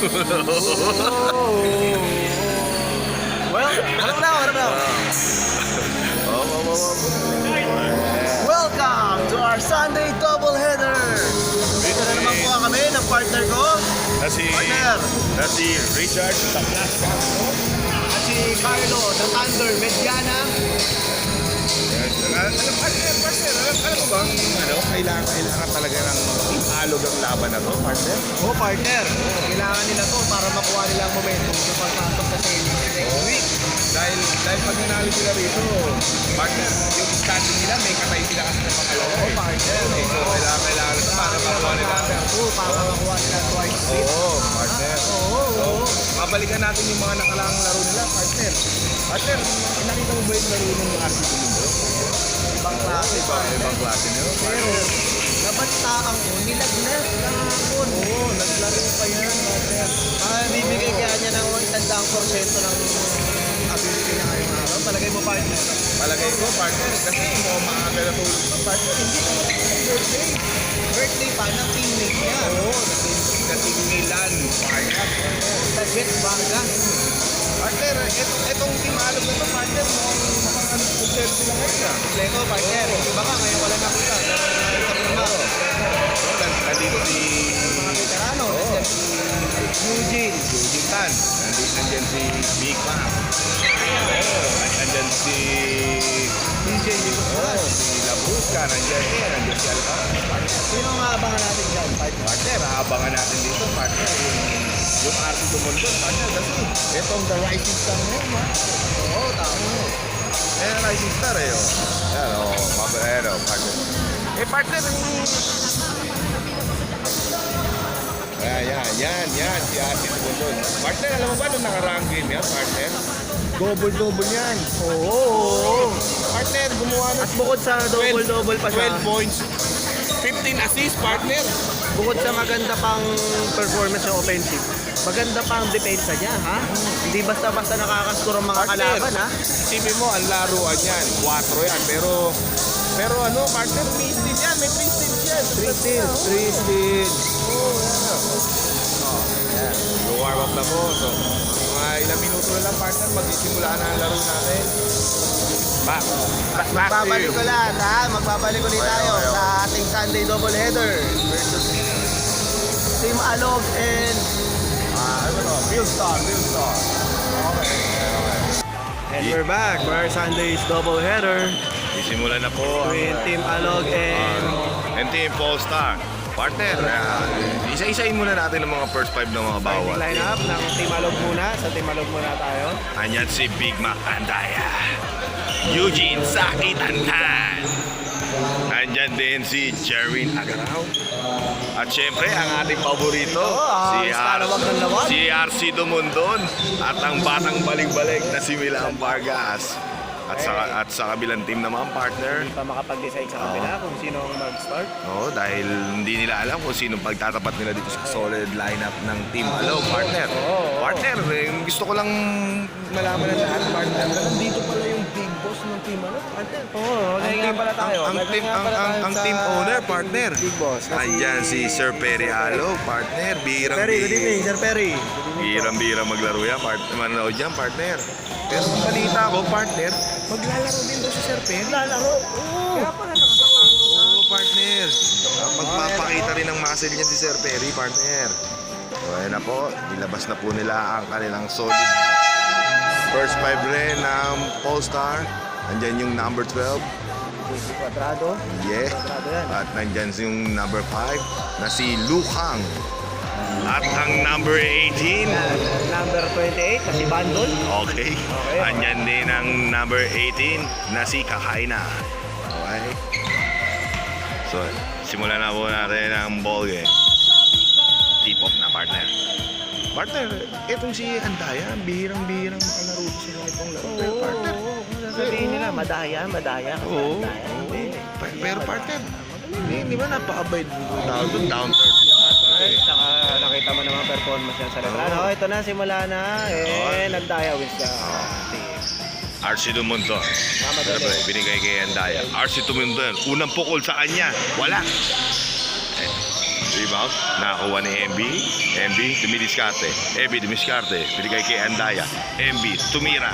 Well, harap na, harap na. Welcome to our Sunday doubleheader. Dito na naman po kami ng partner ko. Partner. Na si Richard Tablas. At si Carlo, the Thunder, Mediana. Alam mo bang kailangan talaga ng alog ang laban na to, partner? Oh, partner. Kailangan nila to para makuha nila ang momentum sa pagpasok sa series next week. Dahil pag nanalo sila rito, partner, yung standing nila, may katay sila kasi ng pangalawa. Oh, partner. So, kailangan ito para makuha nila. Para makuha nila twice speed. Oo, partner. Oo. Mabalikan natin yung mga nakalaang laro nila, partner. Partner, nakita mo ba yung laro ng RC Tumundo? Ibang klase, partner. Ibang klase nyo. Pero, nabataan ko, nilagnas kahapon. Oo, naglaro pa yan, partner. Bibigay kaya niya ng 100% ng ability niya ngayong araw. Palagay mo, partner. Palagay ko, partner, kasi mo maaga na tulog ko, partner. Hindi ko naman yung birthday. Birthday pa ng teammate niya. Oo, kasi Milan, partner. Jet Vargas. Partner, etong team alog na to, partner, mukhang success sila ngayon ah. Kompleto, partner. Iba ka, ngayon wala nakita. Nandito si Mga veterano. Nandiyan si Eugene. Eugene Tan, nandyan si Big Mac. Nandyan si DJ Nicolas. si Labrusca, nandyan si Alcaraz. Sino ang abangan natin dyan, partner? Partner, aabangan natin dito, partner, yung RC Tumundo, partner, kasi itong the rising star ngayon, ha? Oo, tama. Ayan, rising star eh, oh. Ayan, oh, ayan, oh, partner. Partner, yan, si RC Tumundo. Partner, alam mo ba nung nakaraang game yan, partner? Double yan. Oo. Partner, gumawa At ng bukod sa double-double pa siya, 12 points, 15 assists, partner. bukod sa maganda pang performance sa offensive, maganda pang depensa niya, ha? Hindi basta-basta nakakascore ang mga Partner, kalaban, ha? isipin mo, ang laruan yan, 4 yan, pero ano, partner, 3 steals yan, may 3 steals yan. 3 steals. Oo, yan. Ayan, warm up na po. So, mga ilang minuto na lang, partner, magsisimula na ang laro natin. Back to Magbabalik you. ko lahat, ha? Magbabalik ulit tayo Okay. sa ating Sunday doubleheader versus Team Alog and Ano to? Field star. Okay. and we're back for our Sunday's doubleheader Sisimula na po between Team Alog and Team Polestar. Partner, isa-isain muna natin ang mga first 5 ng mga bawat. line up ng Team Alog muna. Sa Team Alog muna tayo. Andyan si Big Mac Andaya. Eugene Saki Tantan. Andyan din si Jerwin Agaraw. At syempre, ang ating paborito, si, lawag ng lawag. si RC Dumundon. At ang batang balik-balik na si Milan Vargas. At sa kabilang team naman, partner. Hindi pa makapag-decide sa kabila kung sino ang mag-start. Oo, dahil hindi nila alam kung sino pagtatapat nila dito sa solid lineup ng Team Alog, partner. Partner, gusto ko lang malaman ng lahat, partner, na nandito pala yung big boss ng Team Alog, partner. Oo, nga pala tayo. Ang team owner, partner. Big boss. Andyan si Sir Perry Alog, partner. Perry, good evening, Sir Perry. Birang-birang maglaro yan, partner. Manood yan, partner. Pero ang balita ko, partner, maglalaro din daw si Sir Perry. Lalaro. Oo. Kaya pala Oo, partner. Magpapakita rin ng muscle niya si Sir Perry, partner. So, ayan na po. Nilabas na po nila ang kanilang solid first 5 rin ng Polestar. Andyan yung number 12. Quadrado. Yeah. Quadrado yan. At nandyan yung number 5 na si Lukhang. At ang number 18. Number 28, kasi Bandol. Okay. Andyan din ang number 18 na si Kakaina. Okay. So, simulan na po natin ang ball game. Tip-off na, partner. Partner, itong si Andaya, bihirang-bihirang makalaro sa ganitong laro. Pero partner, Sabihin nila, madaya. Kasi Oo. madaya. Hindi. Pero partner, hindi ba napaka-abide down third? Saka nakita mo naman performance niya sa Lebrano. Oh, ito na, simula na. Nagdaya wins the team. RC Dumundon. Mamadali. Siyempre, binigay kay Andaya. RC Dumundon, unang pukol sa kanya, wala. Rebound. Nakakuha ni MB. MB, dumidiskarte. MB, dumidiskarte. Binigay kay Andaya. MB, tumira.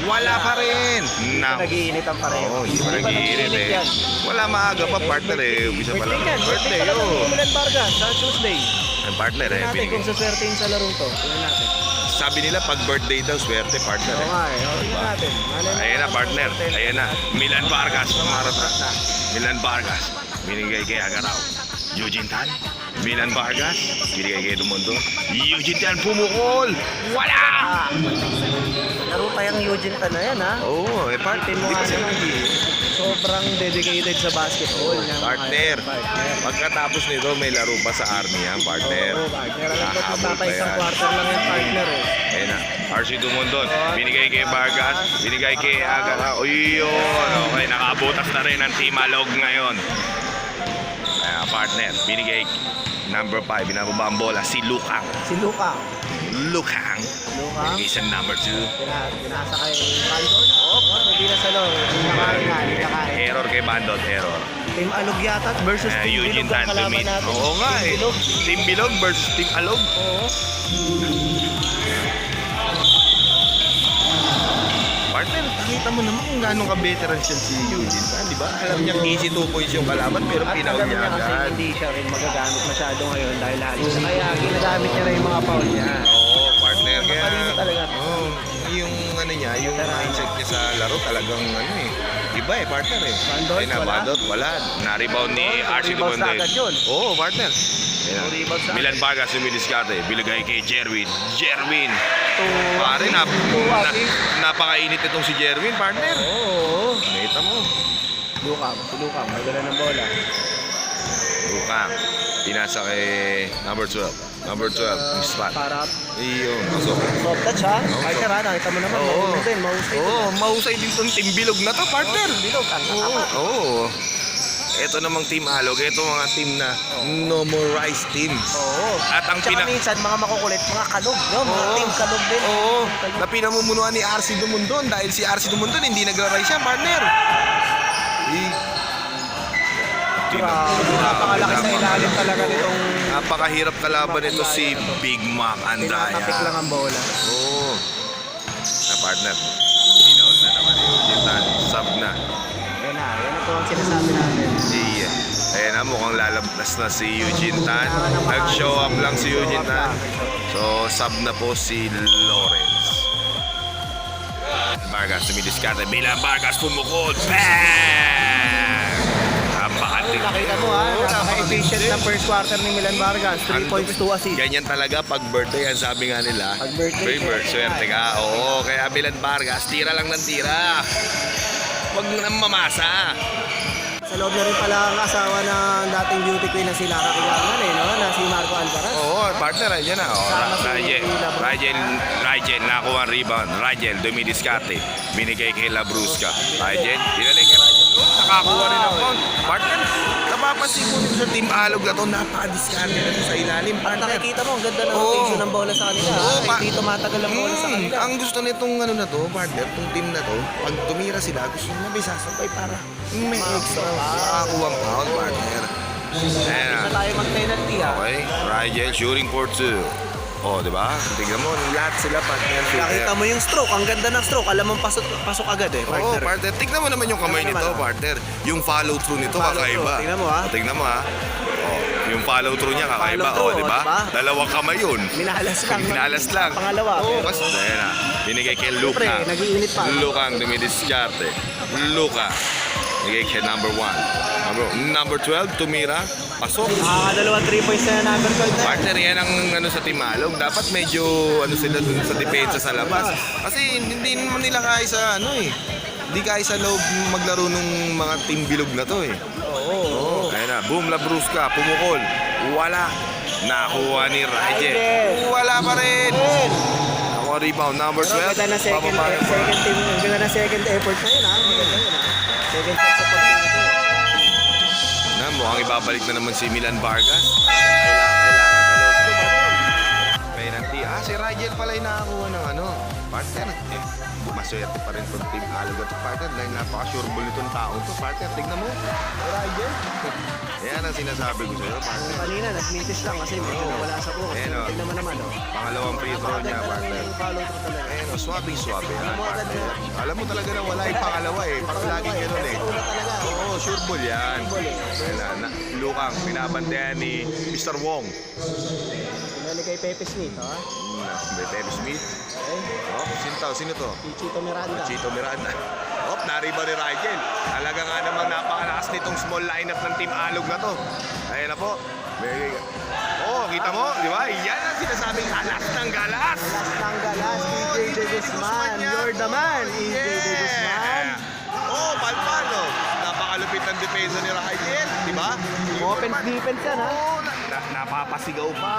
Wala pa rin. Nag-iinit ang pareho. Oo, hindi pa nag-iinit eh. yan. Wala maaga pa, partner eh. Umpisa pa lang. Birthday Birthday, pala oo. ng Milan Vargas sa Tuesday. Ang partner eh. Tingnan natin kung binigay. suswertein sa larong to. Tingnan natin. Sabi nila, pag birthday daw, swerte, partner Oo eh. nga eh. Tingnan natin. Malay mo, Ayan na, partner. suswertein. Ayan na. Milan Vargas. Pumarap na. Milan Vargas. Binigay kay Agaraw. Eugene Tan. Milan Vargas. Binigay kay Dumundo. Eugene Tan pumukol. Wala! Laro pa yung Eugene Tan na yan ha. Oo, eh partner. Mo Hindi nga kasi naman, sobrang dedicated sa basketball. niya, mga partner. partner. Pagkatapos nito, may laro pa sa Army yan, partner. Oo, partner. Alam ko Hahabol magpapa pa isang yan. quarter lang yung partner eh. Ayan na. RC Dumondon. Binigay kay Vargas. Binigay kay Agaraw. Yun. Okay, nakabutas na rin ang Team Alog ngayon. Ayan, partner. Binigay number 5. Binababa ang bola. Si Lukang. Si Luka. Lukang. Luka. Binigay sa number 2. Pinasa kay Bandon. Oo, hindi na sa loob. Hindi nakain na, hindi nakain. Error kay Bandot. Error. Team Alog yata versus Team Eugene Bilog ang Tan kalaban tumit. natin. Oo nga Team eh. Bilog. Team Bilog versus Team Alog. Oo. Partner, nakita mo naman kung gaano ka-veteran siya si Eugene Tan, di ba? Alam niya easy 2 points yung kalaban pero At pinaw alam niya niya kasi agad. hindi siya rin magagamit masyado ngayon dahil halos. Kaya ginagamit niya na yung mga foul niya. Oo, partner. Kaya, Matalino talaga. Oo, yung ano niya, yung mindset niya sa laro talagang ano eh. Iba eh, partner eh. Bandot, Ayun na, wala? Bandot, wala. Na-rebound ni Bandot, RC rebound Dumondoy. sa agad yun. Oo, partner. Ayun na. Rebound sa agad. Milan Vargas sumidiskarte. Bilagay kay Jerwin. Jerwin. Two- Pare, two assist. napakainit itong si Jerwin, partner. Oo. Nakita mo. Lukam. Magdala ng bola. Lukang. Pinasa kay number 12. Number 12, yung spot. Para Iyon, pasok. soft touch ha. Oo, Partner soft. ha, nakita mo naman. Oo. Mahusay din, mahusay din. Oo, mahusay din tong team bilog na to, partner. Bilog, tama. Oo. Ito namang team Alog, ito mga team na no more rice team. Oo. At ang Tsaka pina... minsan, mga makukulit, mga kalog, no? Mga Oo. team kalog din. Oo, na pinamumunuan ni RC Dumondon dahil si RC Dumondon hindi nagra-rice siya, partner. Napakalaki sa ilalim talaga nitong Napakahirap kalaban nito si Big Mac Andaya. pinakapik lang ang bola. Oo. Na partner. Pinaut na naman yung Jintan. Sub na. Yan na po ang sinasabi natin. Ayan na, mukhang lalabas na si Eugene Tan. Nag-show up lang si Eugene Tan. So, sub na po si Lawrence. Vargas tumidiskarte. Milan Vargas pumukol. Bang! Napakating. Nakita mo ha, napaka-efficient na first quarter ni Milan Vargas. 3 points, 2 assists. Ganyan talaga pag birthday, ang sabi nga nila. Pag birthday, Swerte ka. Oo, kaya Milan Vargas, tira lang ng tira. Huwag nang mamasa. Sa loob na rin pala ang asawa ng dating beauty queen na si Lara Kilangan no? Na si Marco Alcaraz. Oo, partner, ayan na. Oh, Sama si Rigel, nakuha ang rebound. Rigel, dumidiskarte. Binigay kay Labrusca. Rigel, dinaling kay Rigel. Nakakuha rin ang pound. Partner, napapansin ko nito sa Team Alog na to, napaka-diskarte na to sa ilalim. At Partner. nakikita mo, ang ganda ng Oo. rotation ng bola sa kanila. Oo, Hindi tumatagal ang bola sa kanila. Ang gusto nitong ano na to, partner, tong team na to, pag tumira sila, gusto nila may sasabay para may extra makakuha ang pound, partner. Ayan Isa na. tayo mag-penalty ha. Okay, Rigel shooting for 2. Oh, di ba? Tingnan mo, lahat sila partner. Nakita mo yung stroke, ang ganda ng stroke. Alam mo, pasok agad eh, Oo, partner. partner. Tignan mo naman yung kamay Tignan nito, naman, partner. Yung follow through nito, Follow kakaiba. through. Tignan mo, ha? Tignan mo, ha? Oh, yung follow through niya, kakaiba. Follow Oh, through, di ba? diba? Dalawang kamay yun. Minalas lang. Minalas lang. Pangalawa. Oo, pero- kasi ayan na. Binigay kay Siyempre, Luka. nag-iinit pa. Luka ang dumidiskarte. Luka. Binigay kay number 1. Number 12, tumira. Pasok. Nakakadalawang 3 points na number 12 na. Partner, yan ang ano sa Timalog. Dapat medyo ano sila dun sa depensa sa labas. Kasi hindi naman nila kaya sa ano eh. Hindi kaya sa loob maglaro nung mga team bilog na to eh. Oo. Ayun na, boom, Labrusca, pumukol. Wala. Nakuha ni Rigel. Rigel. Wala pa rin. Nakuha rebound, number Pero 12. ganda na second team, ganda na second effort na yun ha. Maganda yun ha. Second shot sa pagkakito. Na, mukhang ibabalik na naman si Milan Vargas. Kailangan sa loob ko. Penalty. Si Rigel pala yung nakakuha ng ano. Partner. Maswerte pa rin itong team Alog at partner dahil napaka-sureball nitong taong to. Partner, tignan mo. Rigel. Ayan, ang sinasabi ko sa'yo, partner. Kanina, nag-mitis lang kasi medyo nawala sa buko. Ayan, oh. Tignan mo naman, oh. Pangalawang free throw niya, partner. Yung follow through talaga. Ayan, swabe-swabe yan, Mo agad partner. na. Alam mo talaga na wala yung pangalawa eh. Parang laging ganun eh. Una talaga. Oo, sure ball yan. Sure ball eh. Ayan na, Lukang, pinabantayan ni Mr. Wong. Pinali kay Pepe Smith, ha? May Pepe Smith. Okay. Oh, sino to? Si Chito Miranda. Chito Miranda. Nariba ni Rigel. Talaga nga namang napakalakas nitong small lineup ng Team Alog na to. Ayan na po. Kita mo, di ba? Yan ang sinasabing galas ng galas. Galas ng galas, EJ De Guzman. You're the man, EJ De Guzman. Palpalo. Napakalupit ng depensa ni Rigel, di ba? Offense defense yan, ha? Napapasigaw pa.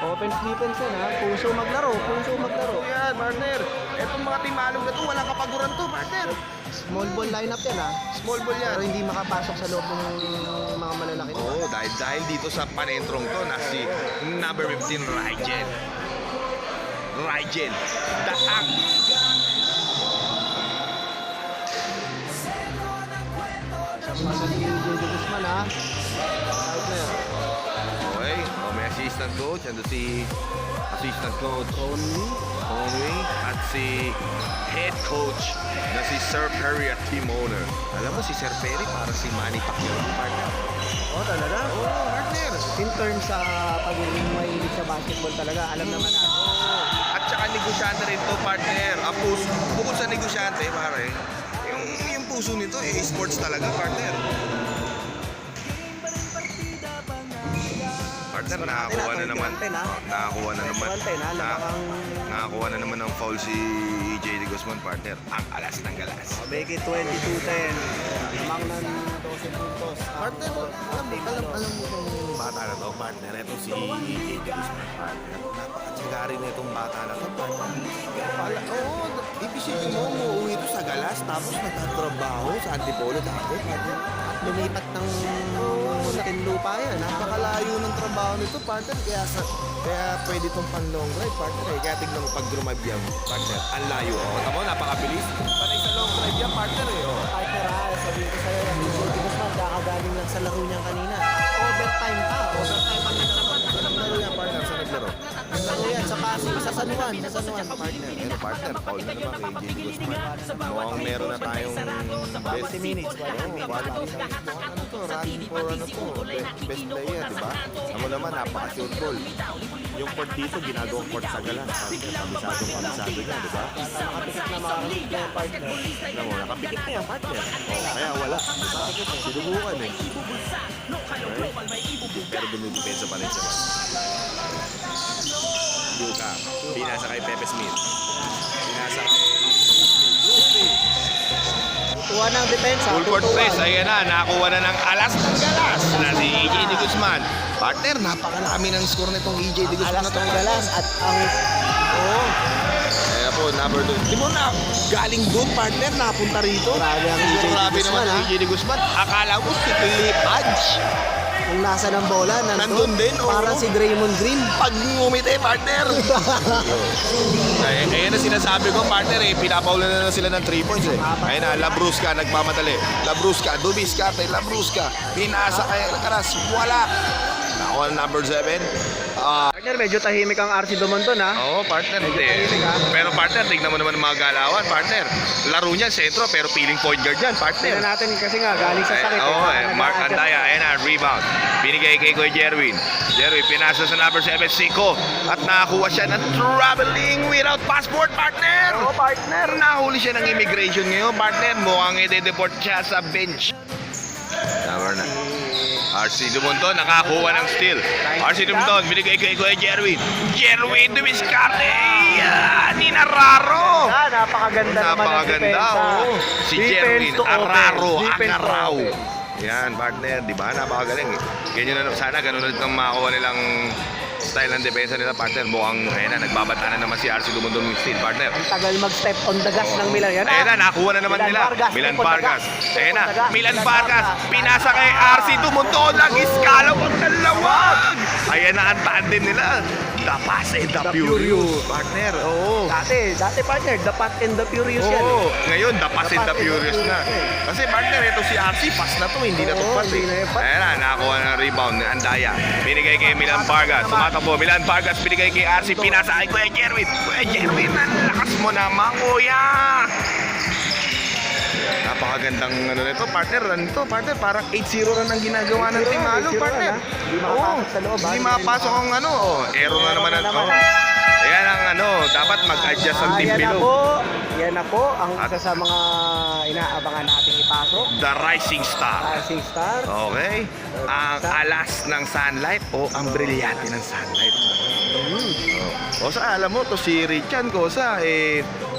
Offense defense yan, ha? Puso maglaro, puso maglaro. Yan, partner. Etong mga Team Alog na to, walang kapaguran to, partner. Small ball lineup yan, ha? Small ball yan. Pero hindi makapasok sa loob ng mga malalaki. Oo, dahil dito sa panentrong to na si number 15 Rigel. Rigel, daang. Sa EJ De Guzman, ha? Out na yan. Okay, may assistant coach. Ando si assistant coach Tony. Conway at si head coach na si Sir Perry at team owner. Alam mo si Sir Perry para si Manny Pacquiao, partner. Oh, talaga? Partner. In terms sa pagiging mahilig sa basketball talaga, alam naman natin. At saka negosyante rin to, partner. Bukod sa negosyante, pare, yung puso nito sports talaga, partner. Partner, nakakuha na naman. Nakakuha na naman. Nakakuha na naman ng foul si EJ De Guzman, partner. Ang alas ng galas. Make it 22-10. Limang ng 12 puntos. Partner, alam mo itong bata na to, partner. Ito si EJ De Guzman, partner. Napakatsaga rin itong bata na to, partner. Ibig mo, umuwi ito sa galas, tapos nagtatrabaho sa Antipolo dati, partner. Lumipat ng Tinlupa yan. Napakalayo ng trabaho nito, partner. Kaya pwede itong pan-long ride, partner. Kaya tignan mo pag drumive yan, partner. Ang layo. Tama, napakabilis. Panay sa long ride yan, partner eh. Partner, sabihin ko sa'yo, yung EJ De Guzman, kakagaling lang sa laro niya kanina. Overtime pa. Overtime pa nila. Anong laro yan, partner? Sa naglaro? Laro yan sa Pasig, sa San Juan, partner. Pero partner, foul na naman kay EJ De Guzman. Mukhang meron na tayong 40 minutes. Ano to, running for ano to, best player, di ba? Ano naman, napaka-short ball. Yung court dito, ginagawang court sa galas. Kamisadong-kamisado niya, di ba? Nakapikit na makakamit na yung partner. Alam mo, nakapikit na yan, partner. Kaya wala, di ba? Sinubukan eh. Okay? Pero dumidepensa pa rin siya. Luka, pinasa kay Pepe Smith. Pinasa kay Tuwa ng depensa. full court press, ayan na, nakakuha na ng alas ng galas na si EJ De Guzman. Partner, napakalami ng score nitong EJ De Guzman Alas na to. ng galas at ang... Oo. Kaya po, number 2. Di mo na, galing doon, partner, napunta rito. Grabe ang EJ De Grabe Guzman, naman ang ha? EJ De Guzman. Akala mo si Philip Hodge. Kung nasa ng bola, Nandun din, oo. Parang si Draymond Green. Pag ngumiti, partner. Ayan na sinasabi ko, partner, pinapaulan na sila ng 3 points eh. Ayan na, Labrusca, nagmamadali. Labrusca, Dubiskarte, Labrusca. Pinasa kay Karas, wala. Nakuha number 7. Partner, medyo tahimik ang RC Dumonton, ha? Oo, partner, hindi. tahimik, ha? Pero partner, tignan mo naman ang mga galawan, partner. Laro niya, sentro, pero feeling point guard yan, Tingnan partner. natin kasi nga, galing sa sakit. Oo, Mark Andaya, ayan na, rebound. Binigay kay Kuya Jerwin. Jerwin, pinasa sa number 7, Siko. At nakakuha siya ng traveling without passport, partner. Oo, partner. Nahuli siya ng immigration ngayon, partner. Mukhang i-deport siya sa bench. Tama na. RC Dumonton, nakakuha ng steal. RC Dumonton, binigay kay Kuya Jerwin. Jerwin, Dumiscarte. Yan, Ninararo. Napakaganda naman ang Napakaganda, depensa. oh. Si Jerwin, Defense to Araro, offense. Defense to Agaraw. offense. Yan, partner, di ba? Napakagaling. Ganyan na, sana ganun ulit ang makakuha nilang style ng depensa nila, partner. Mukhang, ayun na, nagbabata na naman si RC Dumonton ng steal, partner. Ang tagal mag-step on the gas ng Milan. Yan, Ayan na, nakuha na naman nila. Milan Vargas. Ayan na, Milan Vargas. Pinasa kay RC Dumonton. Lang iskalaw ang dalawag. Ayan na ang tandem nila. The Fast and the Furious. Partner, oo. Dati partner, The Fast and the Furious yan. Oo, ngayon, The Fast and the Furious na. eh. Kasi partner, ito si RC, pass na to, hindi na to Oo, pass hindi na eh. yung pass. Ayan na, nakakuha ng rebound ni Andaya. Binigay kay Milan Vargas, tumatakbo. Milan Vargas, binigay kay RC, pinasa kay Kuya Jerwin. Kuya Jerwin, ang lakas mo naman, kuya! Napakagandang ano nito, partner. Ano nito, partner? Parang 8-0 rin ang ginagawa ng team Halo, 8-0 partner. na. Hindi makapasok sa loob, Hindi ha? makapasok ang ano. Oh, aero na naman ang to. Ayan ang ano, dapat mag-adjust ang team Yan na below. po. Yan na po ang isa sa mga inaabangan nating ipasok. The Rising Star. Rising Star. Okay? Ang alas ng sunlight o ang brilyante ng sunlight. O sa alam mo, to si Richan Cosa,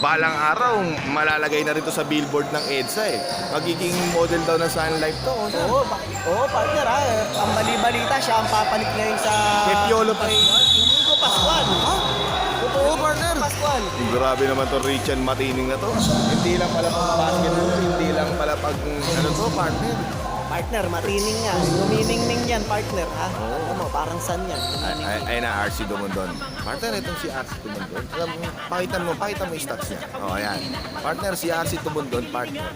balang araw, malalagay na rin to sa billboard ng EDSA eh. Magiging model daw ng sunlight to. Cosa. Oo, partner ha. Ang bali-balita siya ang papalit ngayon sa... Kay Piolo Pascual. Inigo Pascual. Ha? Totoo, partner. Pascual. Grabe naman to Richan, matining na to. Hindi lang pala pag basketball, hindi lang pala pag ano to, partner. Partner, matining nga. Lumining-ning yan, partner ha. Ano mo, parang san yan. Ay na RC Dumondon. Partner, itong si RC Dumondon. Alam mo, pakita mo yung stats niya. O, ayan. Partner, si RC Dumondon, partner.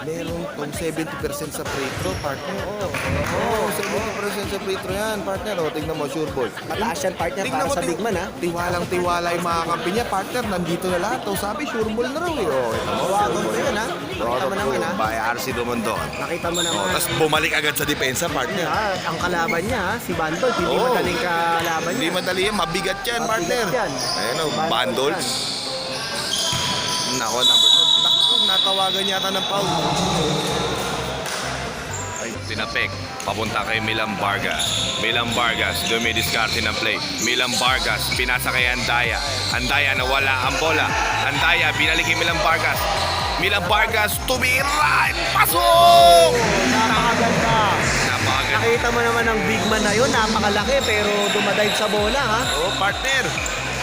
Meron tong 70% sa free throw, partner. Oo, 70% sa free throw yan, partner. O, tignan mo, sure ball. Mataas yan, partner, Tignan para mo, sa big man ha. Tiwalang-tiwala yung mga kampi niya, partner. Nandito na lahat. O, sabi, sure ball na raw eh. O, ito mo, Tawagan sure ko ball. yun ha. Nakita mo naman ha. By RC Dumondon. Nakita mo O, naman. tapos bumalik agad sa depensa, partner. Ang kalaban niya ha, si Bandol. Hindi Oo. madaling kalaban Hindi niya. madali yan, mabigat yan, Mabigat partner. yan. Ayan o, Bundles bundles. Nako, number 2. Nako, natawagan yata ng foul. Ay, tinapik. Papunta kay Milan Vargas. Milan Vargas, dumidiskarte ng play. Milan Vargas, pinasa kay Andaya. Andaya, nawala ang bola. Andaya, binalik kay Milan Vargas. Milan Vargas, tumira! Pasok! Napakaganda. Napakaganda. Nakita mo naman ang big man na yun, napakalaki pero dumadive sa bola ha. Oh, partner.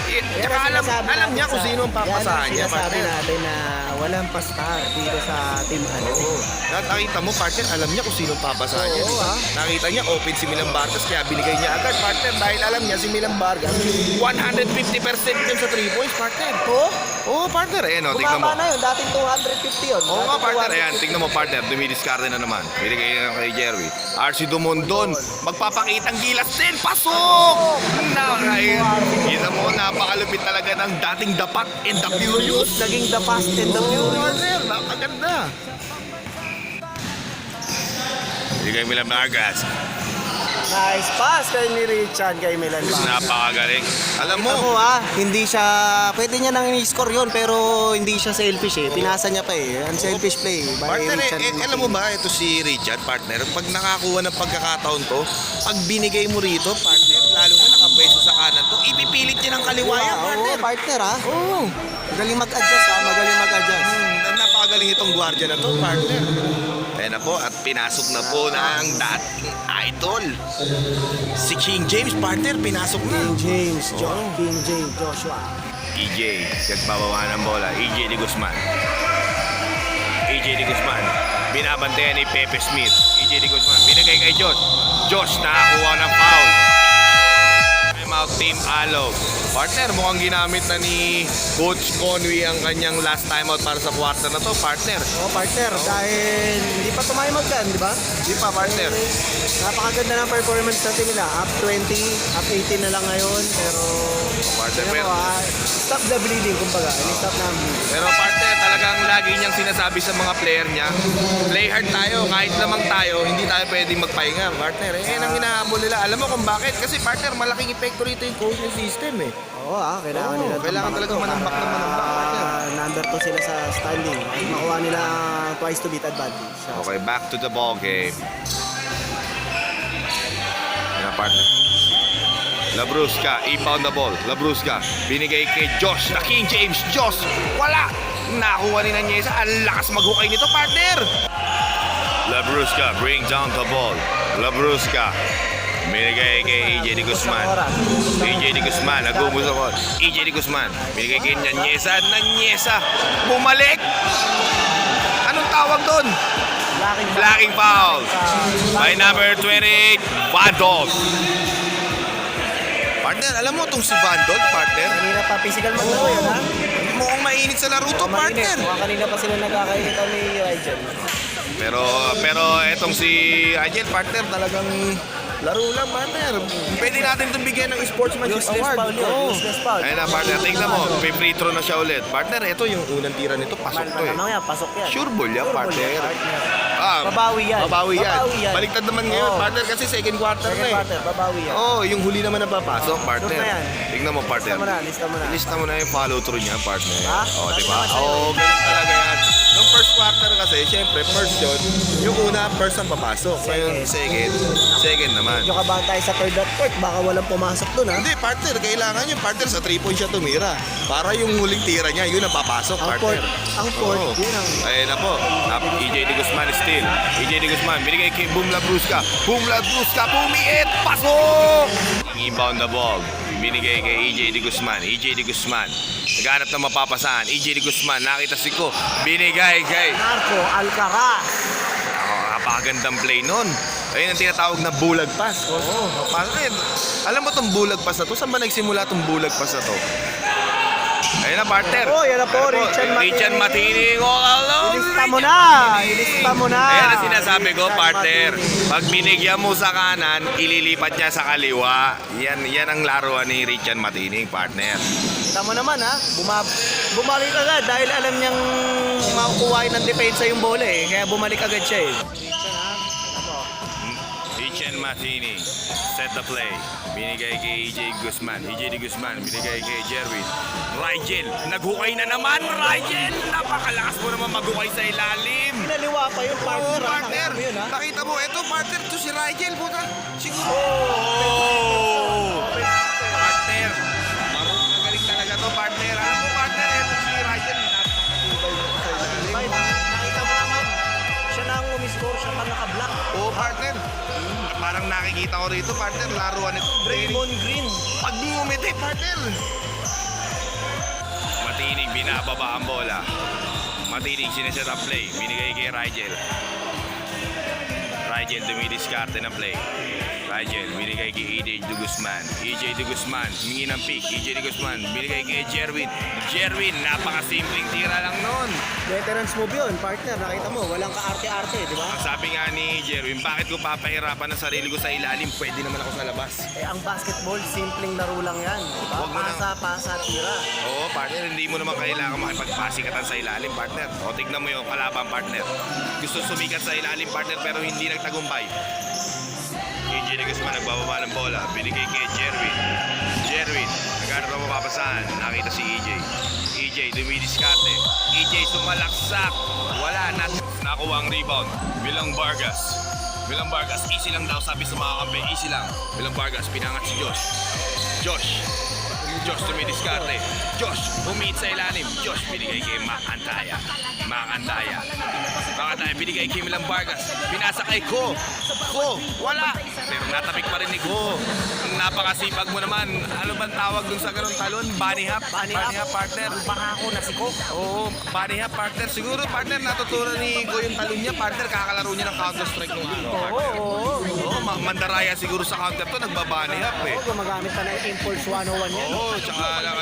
Yan Tsaka ang sinasabi alam natin niya kung sino ang papasahan niya, sinasabi partner. natin na walang pastar dito sa team ano. Oo. Nakita mo, partner, alam niya kung sino ang papasahan niya. Oo, Diba? ah. Nakita niya, open si Milan Vargas, kaya binigay niya agad, partner, dahil alam niya si Milan Vargas, 150% yun sa 3 points, partner. Oo, Oo, partner, ayan o, tignan mo. bumaba na yun, dating 250 yun. Oo nga, Dating partner, 250. ayan, tignan mo, partner, dumidiskarte na naman. Binigay na kay Jerry. RC Dumondon, magpapakitang gilas din, pasok! Kita mo, napakalupit talaga ng dating dapat and the furious. Naging the fast and the furious. Partner, napaganda. Binigay Milan Vargas. Nice pass kay ni Richard kay Milan Vargas. Napakagaling. Alam mo, Ako hindi siya, pwede niya nang i-score yun pero hindi siya selfish eh. Pinasa niya pa eh. Unselfish play by partner, Richard. alam mo ba, ito si Richard, partner, pag nakakuha ng pagkakataon to, pag binigay mo rito, partner, lalo na nakapwesto sa kanan to, ipipilit niya ng kaliwa yan, Oo, partner. partner ha. Oo. Magaling mag-adjust ha, magaling mag-adjust. Napakagaling itong gwardiya na to, partner. Ayan na po, at pinasok na po ng dating idol. Si King James, partner, pinasok na. King James Joshua. EJ, nagbabawa ng bola. EJ de Guzman. EJ de Guzman. Binabantayan ni Pepe Smith. EJ de Guzman. Binigay kay Josh. Josh nakakuha ng foul. Time out, Team Alog. Partner, mukhang ginamit na ni Coach Conway ang kanyang last timeout para sa quarter na to, partner. Oh, partner, dahil hindi pa tumayamag yan, di ba? Di pa, partner. Napakaganda ng performance natin nila. Up 20, up 18 na lang ngayon. Pero, Partner, tingnan mo stop the bleeding, kumbaga. Stop na ang bleeding. Pero partner, talagang lagi niyang sinasabi sa mga player niya, play hard tayo, kahit lamang tayo, hindi tayo pwedeng magpahinga, partner. Yan ang hinahabol nila. Alam mo kung bakit? Kasi partner, malaking epekto rito yung coaching system eh. Oo kailangan nila. Kailangan talagang manambak na manambak, partner. Number 2 sila sa standing. At makuha nila twice to beat advantage. Okay, back to the ball game. Yan, partner. Labrusca, inbound the ball. Labrusca, binigay kay Josh, na King James. Josh, wala! Nakuha ni Nanyesa. Ang lakas maghukay nito, partner! Labrusca, bring down the ball. Labrusca, binigay kay EJ de Guzman. EJ de Guzman, nagubos ako. EJ de Guzman, binigay kay Nanyesa. Nanyesa, bumalik! Anong tawag doon? Blocking foul by number 28, Vandals. Partner, alam mo itong si Vandal, partner? Kanina pa physical maglaro yun, ha? Mukhang mainit sa laro to, partner. Mukhang kanina pa sila nagkakainitan ni Rigel. Pero etong si Rigel, partner, talagang laro lang, partner. Pwede natin itong bigyan ng sportsmanship Useless award. foul yun, Oo. useless foul. Ayun na, partner, tingnan mo, may free throw na siya ulit. Partner, ito yung unang tira nito, pasok to eh. Ano yan, pasok yan. Sure ball yan, Sure ball partner. yan, partner. Babawi yan. Babawi yan. Baliktad naman ngayon, Oo. partner, kasi second quarter Second na eh. quarter, babawi yan. Oo, yung huli naman na papasok, partner. Sure na yan. Tingnan mo, partner. Lista mo na. Lista mo na yung follow through niya, partner. Ha? Oo, Sabi di ba? naman sa'yo. Oo, ganun talaga yan. Nung first quarter kasi, syempre, first shot, yung una, first ang papasok. Ngayon, second naman. Medyo kabahan tayo sa third at fourth, baka walang pumasok dun, ha? Hindi, partner, kailangan yung partner sa 3-point siya tumira. Para yung huling tira niya, yun ang papasok, Ang partner. fourth, Oo. yun ang... Ayun na po. EJ De Guzman still. EJ De Guzman, binigay kay Boom Labrusca. Boom Labrusca, bumiit, pasok! Inbound the ball. Binigay kay EJ De Guzman. EJ De Guzman. Naghanap na mapapasahan. EJ De Guzman, nakita si Ko. Binigay kay... Narco Alcaraz. Napakagandang play nun. Ayun ang tinatawag na bulag pass. Oo. Alam mo tong bulag pass na to? Saan ba nagsimula tong bulag pass na to? Ayun na, partner. Oh, yan na po, Ayun Richard Matining all alone. Ilista mo na! Ilista mo na! Ayan ang sinasabi ko, Richard partner. Martinez. Pag binigyan mo sa kanan, ililipat niya sa kaliwa. Yan ang laruan ni Richard Matining, partner. Kita mo naman, ha? Bumalik agad dahil alam niyang makukuhain ng depensa yung bola, eh. Kaya bumalik agad siya, eh. Richard Matining, set the play. Binigay kay EJ Guzman. EJ De Guzman, binigay kay Jerwin. Rigel, naghukay na naman. Rigel, napakalakas mo naman maghukay sa ilalim. Pinaliwa pa yung partner. Oo, ha? partner. Nakita mo yun, ha? Nakita mo, eto partner, to si Rigel. Puta, siguro. Oh! Partner. Magaling talaga to, partner. Alam mo, partner, eto si Rigel. Ay, nakita mo naman. Siya na ang umiscore, siya pa naka-block. Oo, partner. Parang nakikita ko rito, partner, laruan ito. Draymond Green. Pag ngumiti, partner. Matinig, binababa ang bola. Matinig, sineset up play. Binigay kay Rigel. Rigel, dumidiskarte ng play. Rigel, binigay kay EJ De Guzman. EJ De Guzman, humingi ng pick. EJ De Guzman, binigay kay Jerwin. Jerwin, napakasimpleng tira lang nun. Veterans move yun, partner. Nakita mo, walang ka-arte-arte, di ba? Ang sabi nga ni Jerwin, bakit ko papahirapan ang sarili ko sa ilalim? Pwede naman ako sa labas. Eh, ang basketball, simpleng laro lang yan. Di ba? Huwag mo na. Pasa, tira. Oo, partner, hindi mo naman kailangan makipagpasikatan sa ilalim, partner. O, tignan mo yung kalaban, partner. Gusto sumikat sa ilalim, partner, pero hindi nagtagumpay. EJ De Guzman nagbababa ng bola. Binigay kay Jerwin. Jerwin, naghanap na mapapasahan. Nakita si EJ. EJ, dumidiskarte. EJ, sumalaksak. Wala na. Nakuha ang rebound. Bilang Vargas. Bilang Vargas, easy lang daw sabi sa mga kampe. Easy lang. Bilang Vargas, pinangat si Josh. Josh dumidiskarte. Josh, humihit sa ilalim. Josh, binigay kay Macantaya. Macantaya, binigay kay Milang Vargas. Pinasa kay Ko. Ko, wala. Pero natapik pa rin ni Ko. Napakasipag mo naman. Ano bang tawag dun sa ganun talon? Bunny hop? Bunny hop, partner. Baka ako na si Ko. Oo, bunny hop, partner. Siguro, partner, natutunan ni Ko yung talon niya. Partner, kakalaro niya ng Counter-Strike nung araw. Oo, Mandaraya siguro sa counter to. Nagbabunny hop eh. Oo, gumagamit pa ng Impulse 101 yan. Oo, tsaka lang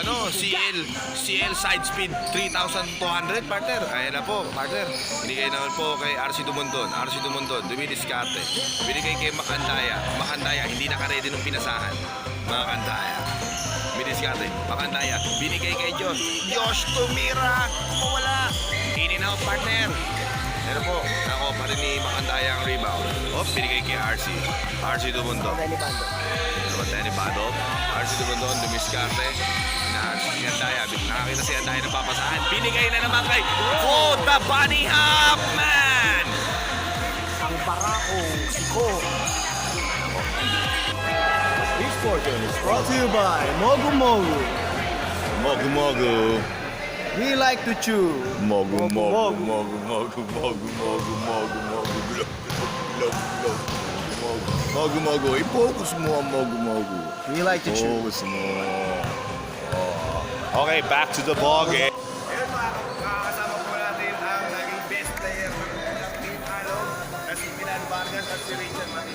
CL side speed 3,200, partner. Ayan na po, partner. Binigay naman po kay RC Dumondon. RC Dumondon, dumidiskarte. Binigay kay Macandaya. Macandaya, hindi nakaredy nung pinasahan. Macandaya. Dumidiskarte. Macandaya, binigay kay Josh. Josh tumira. Wala. In and out, partner. Ayan po, ako pa rin ni Macandaya ang rebound. Oh, binigay kay RC. RC Dumondon. Danny Badov. RC Dumondon, dumiskarte. Si Andaya, nakakita si Andaya ng papasahan. Binigay na naman kay Ko, the bunny hop man! Ang barakong si Ko. This portion is brought to you by Mogu Mogu. Mogu Mogu. We like to chew. Mogu Mogu, Mogu Mogu Mogu Mogu Mogu Mogu Mogu Mogu Mogu. I-focus mo ang Mogu Mogu. We like to chew. Focus mo. Okay, back to the ball game. Ayun makakasama po natin ang naging best player ng Team Alog na si Milan Vargas at si Richard Matining.